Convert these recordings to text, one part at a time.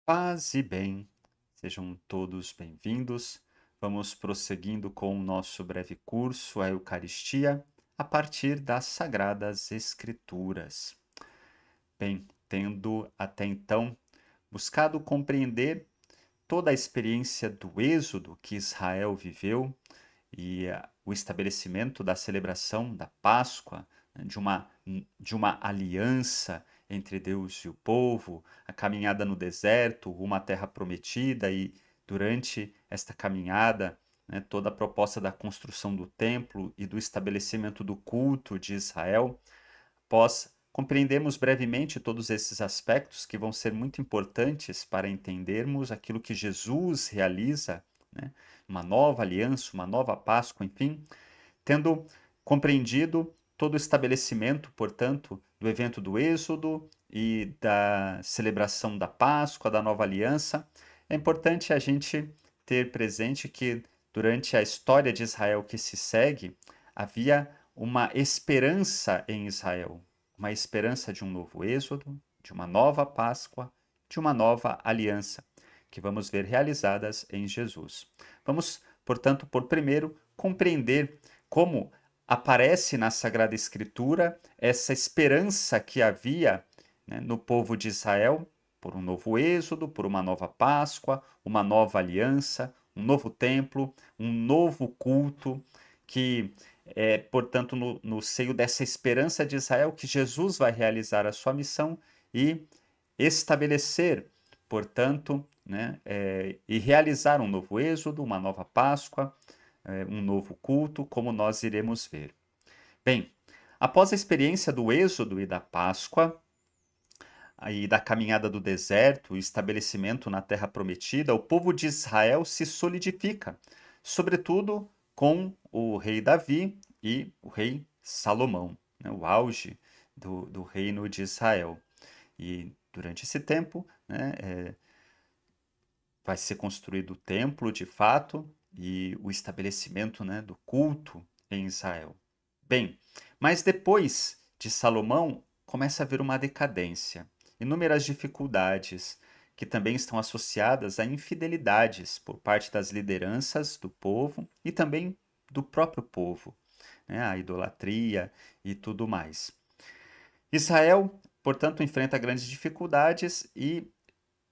Paz e bem, sejam todos bem-vindos. Vamos prosseguindo com o nosso breve curso, a Eucaristia, a partir das Sagradas Escrituras. Bem, tendo até então buscado compreender toda a experiência do êxodo que Israel viveu e o estabelecimento da celebração da Páscoa, né, de uma aliança entre Deus e o povo, a caminhada no deserto, uma terra prometida e durante esta caminhada, né, toda a proposta da construção do templo e do estabelecimento do culto de Israel. Após compreendermos brevemente todos esses aspectos que vão ser muito importantes para entendermos aquilo que Jesus realiza, né? Uma nova aliança, uma nova Páscoa, enfim, tendo compreendido todo o estabelecimento, portanto, do evento do Êxodo e da celebração da Páscoa, da nova aliança, é importante a gente ter presente que durante a história de Israel que se segue, havia uma esperança em Israel, uma esperança de um novo Êxodo, de uma nova Páscoa, de uma nova aliança, que vamos ver realizadas em Jesus. Vamos, portanto, por primeiro, compreender como aparece na Sagrada Escritura essa esperança que havia, né, no povo de Israel por um novo êxodo, por uma nova Páscoa, uma nova aliança, um novo templo, um novo culto, que é, portanto, no seio dessa esperança de Israel que Jesus vai realizar a sua missão e estabelecer, portanto, né, e realizar um novo êxodo, uma nova Páscoa, um novo culto, como nós iremos ver. Bem, após a experiência do êxodo e da Páscoa, e da caminhada do deserto, o estabelecimento na terra prometida, o povo de Israel se solidifica, sobretudo com o rei Davi e o rei Salomão, né, o auge do reino de Israel. E durante esse tempo, né, vai ser construído o templo de fato e o estabelecimento, né, do culto em Israel. Bem, mas depois de Salomão começa a haver uma decadência, inúmeras dificuldades que também estão associadas a infidelidades por parte das lideranças do povo e também do próprio povo, né, a idolatria e tudo mais. Israel, portanto, enfrenta grandes dificuldades e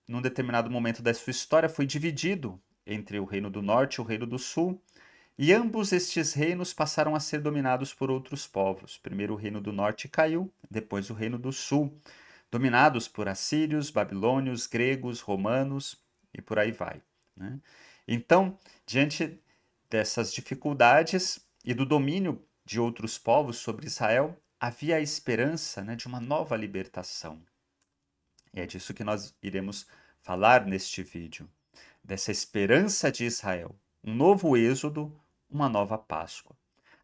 num determinado momento da sua história, foi dividido entre o Reino do Norte e o Reino do Sul, e ambos estes reinos passaram a ser dominados por outros povos. Primeiro o Reino do Norte caiu, depois o Reino do Sul, dominados por assírios, babilônios, gregos, romanos e por aí vai, né? Então, diante dessas dificuldades e do domínio de outros povos sobre Israel, havia a esperança, né, de uma nova libertação. E é disso que nós iremos falar neste vídeo, dessa esperança de Israel, um novo êxodo, uma nova Páscoa.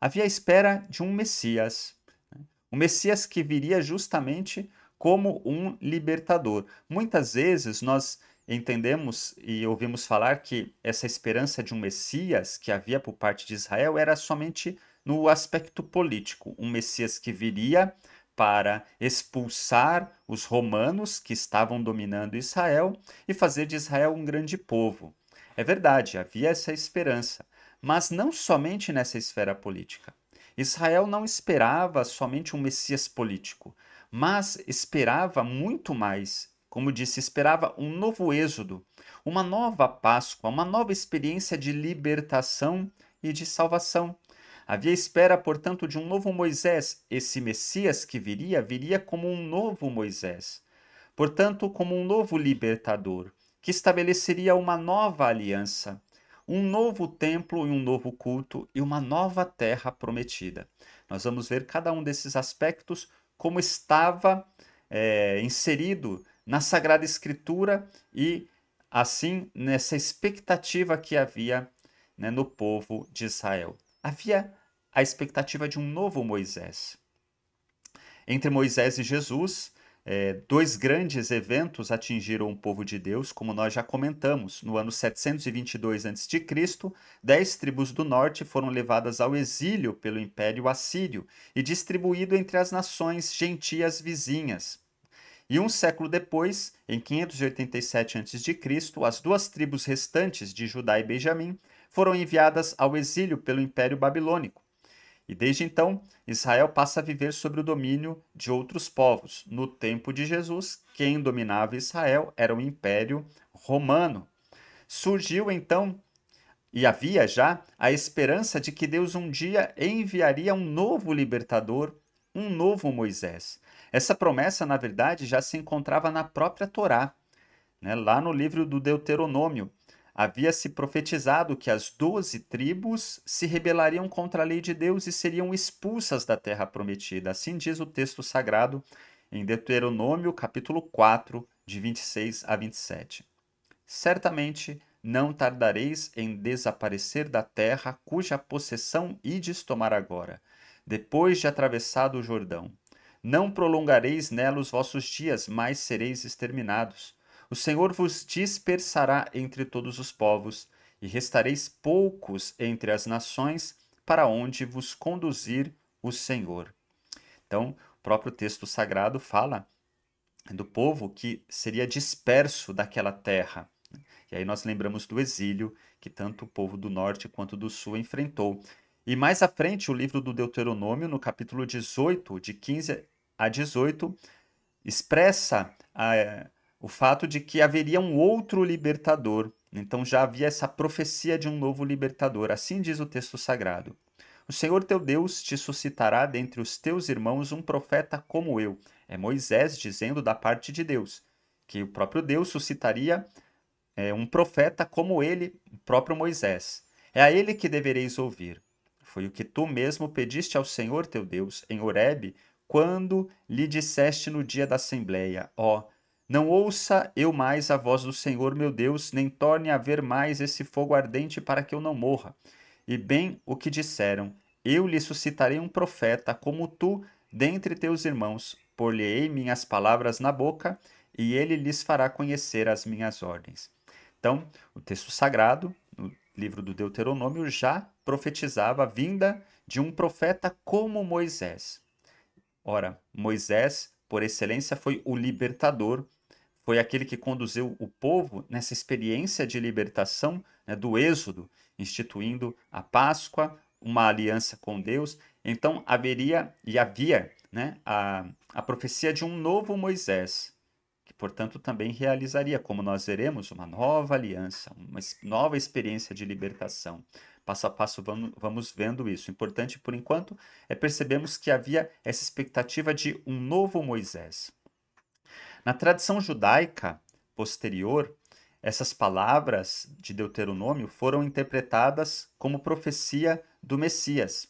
Havia a espera de um Messias, né? Um Messias que viria justamente como um libertador. Muitas vezes nós entendemos e ouvimos falar que essa esperança de um Messias que havia por parte de Israel era somente no aspecto político, um Messias que viria para expulsar os romanos que estavam dominando Israel e fazer de Israel um grande povo. É verdade, havia essa esperança, mas não somente nessa esfera política. Israel não esperava somente um Messias político, mas esperava muito mais. Como disse, esperava um novo êxodo, uma nova Páscoa, uma nova experiência de libertação e de salvação. Havia espera, portanto, de um novo Moisés. Esse Messias que viria, viria como um novo Moisés. Portanto, como um novo libertador, que estabeleceria uma nova aliança, um novo templo e um novo culto e uma nova terra prometida. Nós vamos ver cada um desses aspectos como estava inserido na Sagrada Escritura e, assim, nessa expectativa que havia, né, no povo de Israel. Havia a expectativa de um novo Moisés. Entre Moisés e Jesus, dois grandes eventos atingiram o povo de Deus, como nós já comentamos. No ano 722 a.C., 10 tribos do norte foram levadas ao exílio pelo Império Assírio e distribuído entre as nações gentias vizinhas. E um século depois, em 587 a.C., as duas tribos restantes de Judá e Benjamim foram enviadas ao exílio pelo Império Babilônico. E desde então, Israel passa a viver sob o domínio de outros povos. No tempo de Jesus, quem dominava Israel era o Império Romano. Surgiu então, e havia já, a esperança de que Deus um dia enviaria um novo libertador, um novo Moisés. Essa promessa, na verdade, já se encontrava na própria Torá, né? Lá no livro do Deuteronômio, havia-se profetizado que as 12 tribos se rebelariam contra a lei de Deus e seriam expulsas da terra prometida. Assim diz o texto sagrado em Deuteronômio, capítulo 4, de 26 a 27. Certamente não tardareis em desaparecer da terra cuja possessão ides tomar agora, depois de atravessado o Jordão. Não prolongareis nela os vossos dias, mas sereis exterminados. O Senhor vos dispersará entre todos os povos, e restareis poucos entre as nações, para onde vos conduzir o Senhor. Então, o próprio texto sagrado fala do povo que seria disperso daquela terra. E aí nós lembramos do exílio que tanto o povo do norte quanto do sul enfrentou. E mais à frente, o livro do Deuteronômio, no capítulo 18, de 15 a 18, expressa o fato de que haveria um outro libertador. Então já havia essa profecia de um novo libertador. Assim diz o texto sagrado. O Senhor teu Deus te suscitará dentre os teus irmãos um profeta como eu. É Moisés dizendo da parte de Deus, que o próprio Deus suscitaria um profeta como ele, o próprio Moisés. É a ele que devereis ouvir. Foi o que tu mesmo pediste ao Senhor teu Deus em Horebe, quando lhe disseste no dia da assembleia: ó, não ouça eu mais a voz do Senhor meu Deus, nem torne a haver mais esse fogo ardente para que eu não morra. E bem o que disseram: eu lhe suscitarei um profeta como tu dentre teus irmãos, por-lhe-ei minhas palavras na boca, e ele lhes fará conhecer as minhas ordens. Então, o texto sagrado, no livro do Deuteronômio, já profetizava a vinda de um profeta como Moisés. Ora, Moisés, por excelência, foi o libertador, foi aquele que conduziu o povo nessa experiência de libertação, né, do Êxodo, instituindo a Páscoa, uma aliança com Deus. Então, havia, né, a profecia de um novo Moisés, que, portanto, também realizaria, como nós veremos, uma nova aliança, uma nova experiência de libertação. Passo a passo vamos vendo isso. O importante, por enquanto, é percebermos que havia essa expectativa de um novo Moisés. Na tradição judaica posterior, essas palavras de Deuteronômio foram interpretadas como profecia do Messias.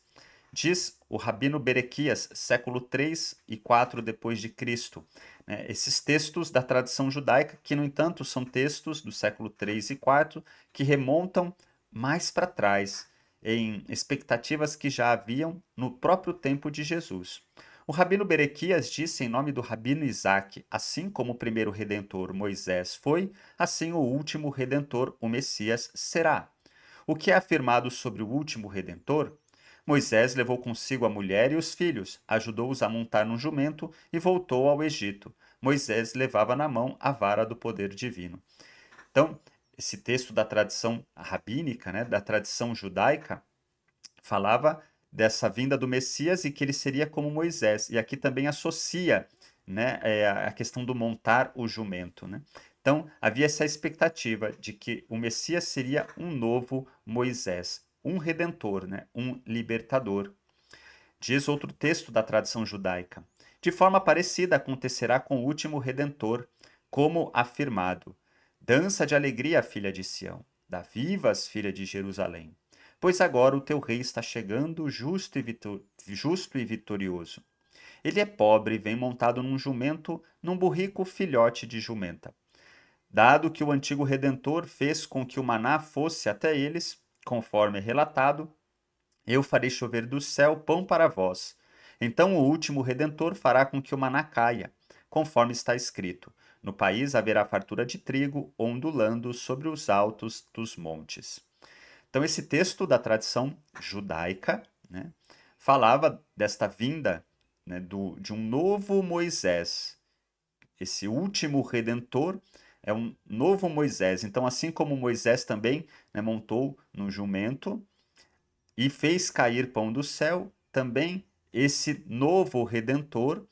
Diz o Rabino Berequias, século 3 e 4 depois de Cristo. Esses textos da tradição judaica, que no entanto são textos do século 3 e 4, que remontam mais para trás, em expectativas que já haviam no próprio tempo de Jesus. O Rabino Berequias disse em nome do Rabino Isaac: assim como o primeiro redentor Moisés foi, assim o último redentor, o Messias, será. O que é afirmado sobre o último redentor? Moisés levou consigo a mulher e os filhos, ajudou-os a montar num jumento e voltou ao Egito. Moisés levava na mão a vara do poder divino. Então, esse texto da tradição rabínica, né, da tradição judaica, falava dessa vinda do Messias e que ele seria como Moisés. E aqui também associa, né, a questão do montar o jumento. Né? Então, havia essa expectativa de que o Messias seria um novo Moisés, um redentor, né, um libertador. Diz outro texto da tradição judaica: de forma parecida acontecerá com o último redentor, como afirmado: dança de alegria, filha de Sião, dá vivas, filha de Jerusalém. Pois agora o teu rei está chegando justo e vitorioso. Ele é pobre e vem montado num jumento, num burrico filhote de jumenta. Dado que o antigo Redentor fez com que o maná fosse até eles, conforme é relatado, eu farei chover do céu pão para vós. Então o último Redentor fará com que o maná caia, conforme está escrito: no país haverá fartura de trigo ondulando sobre os altos dos montes. Então, esse texto da tradição judaica, né, falava desta vinda, né, de um novo Moisés, esse último redentor é um novo Moisés. Então, assim como Moisés também, né, montou no jumento e fez cair pão do céu, também esse novo redentor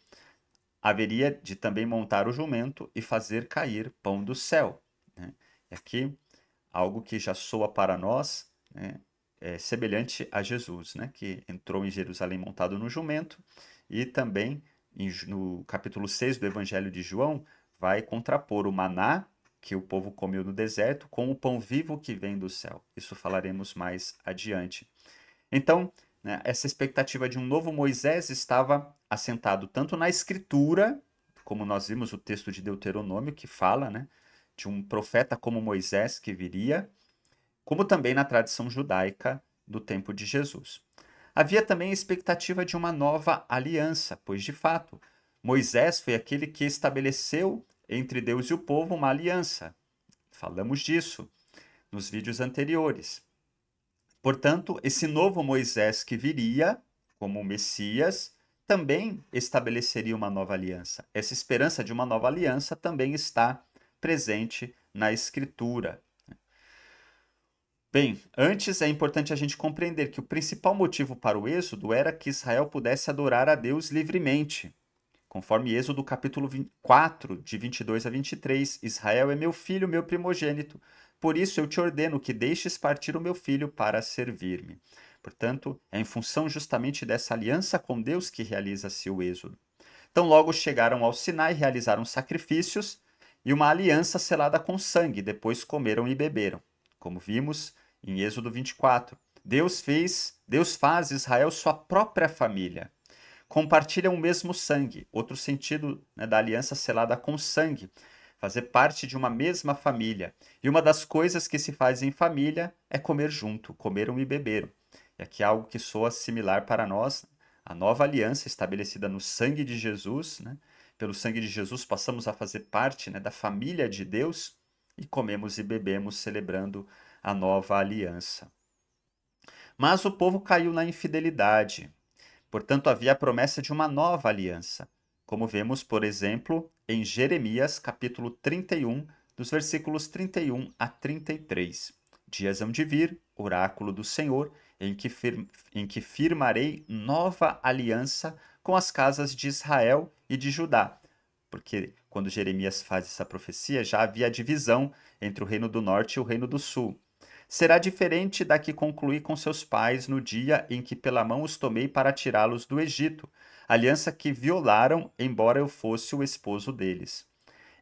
haveria de também montar o jumento e fazer cair pão do céu, né? E aqui, algo que já soa para nós, né, é semelhante a Jesus, né, que entrou em Jerusalém montado no jumento e também no capítulo 6 do Evangelho de João vai contrapor o maná que o povo comeu no deserto com o pão vivo que vem do céu. Isso falaremos mais adiante. Então, né, essa expectativa de um novo Moisés estava assentado tanto na Escritura, como nós vimos o texto de Deuteronômio que fala, né, de um profeta como Moisés que viria, como também na tradição judaica do tempo de Jesus. Havia também a expectativa de uma nova aliança, pois de fato, Moisés foi aquele que estabeleceu entre Deus e o povo uma aliança. Falamos disso nos vídeos anteriores. Portanto, esse novo Moisés que viria como Messias também estabeleceria uma nova aliança. Essa esperança de uma nova aliança também está presente na Escritura. Bem, antes é importante a gente compreender que o principal motivo para o êxodo era que Israel pudesse adorar a Deus livremente. Conforme Êxodo capítulo 4, de 22 a 23, Israel é meu filho, meu primogênito. Por isso eu te ordeno que deixes partir o meu filho para servir-me. Portanto, é em função justamente dessa aliança com Deus que realiza-se o Êxodo. Então, logo chegaram ao Sinai, realizaram sacrifícios e uma aliança selada com sangue. Depois comeram e beberam. Como vimos em Êxodo 24, Deus faz Israel sua própria família. Compartilham o mesmo sangue, outro sentido, né, da aliança selada com sangue, fazer parte de uma mesma família. E uma das coisas que se faz em família é comer junto, comeram e beberam. E aqui é algo que soa similar para nós, a nova aliança estabelecida no sangue de Jesus, né? Pelo sangue de Jesus passamos a fazer parte, né, da família de Deus e comemos e bebemos celebrando a nova aliança. Mas o povo caiu na infidelidade. Portanto, havia a promessa de uma nova aliança, como vemos, por exemplo, em Jeremias, capítulo 31, dos versículos 31 a 33. Dias hão de vir, oráculo do Senhor, em que firmarei nova aliança com as casas de Israel e de Judá. Porque quando Jeremias faz essa profecia, já havia divisão entre o reino do norte e o reino do sul. Será diferente da que concluí com seus pais no dia em que pela mão os tomei para tirá-los do Egito, aliança que violaram, embora eu fosse o esposo deles.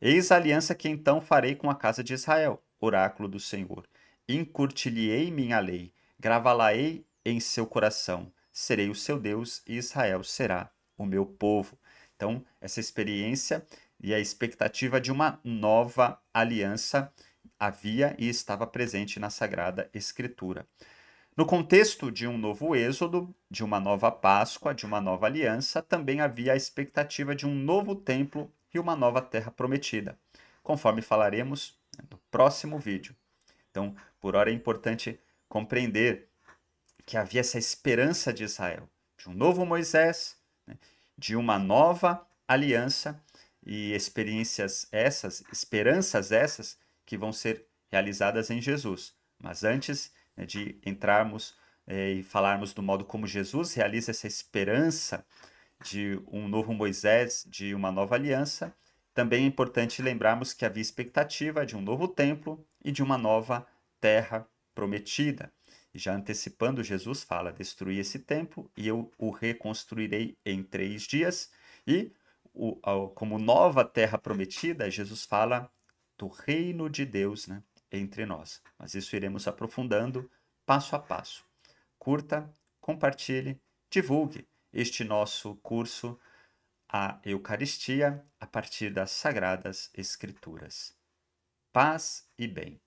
Eis a aliança que então farei com a casa de Israel, oráculo do Senhor. Encurtilhei minha lei, gravá-la-ei em seu coração. Serei o seu Deus e Israel será o meu povo. Então, essa experiência e a expectativa de uma nova aliança havia e estava presente na Sagrada Escritura. No contexto de um novo êxodo, de uma nova Páscoa, de uma nova aliança, também havia a expectativa de um novo templo e uma nova terra prometida, conforme falaremos no próximo vídeo. Então, por hora é importante compreender que havia essa esperança de Israel, de um novo Moisés, né, de uma nova aliança e esperanças essas que vão ser realizadas em Jesus. Mas antes, né, de entrarmos e falarmos do modo como Jesus realiza essa esperança de um novo Moisés, de uma nova aliança, também é importante lembrarmos que havia expectativa de um novo templo e de uma nova terra prometida. E já antecipando, Jesus fala: destruí esse templo e eu o reconstruirei em 3 dias. E como nova terra prometida, Jesus fala do reino de Deus, né, entre nós. Mas isso iremos aprofundando passo a passo. Curta, compartilhe, divulgue este nosso curso, a Eucaristia, a partir das Sagradas Escrituras. Paz e bem.